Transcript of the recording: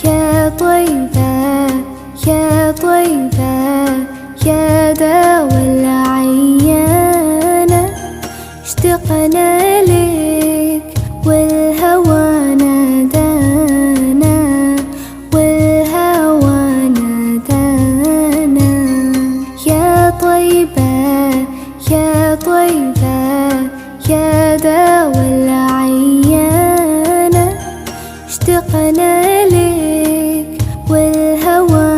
يا طيبة يا طيبة يا دوا العيانة، اشتقنا لك والهوى نادانا، والهوى نادانا. يا طيبة يا طيبة يا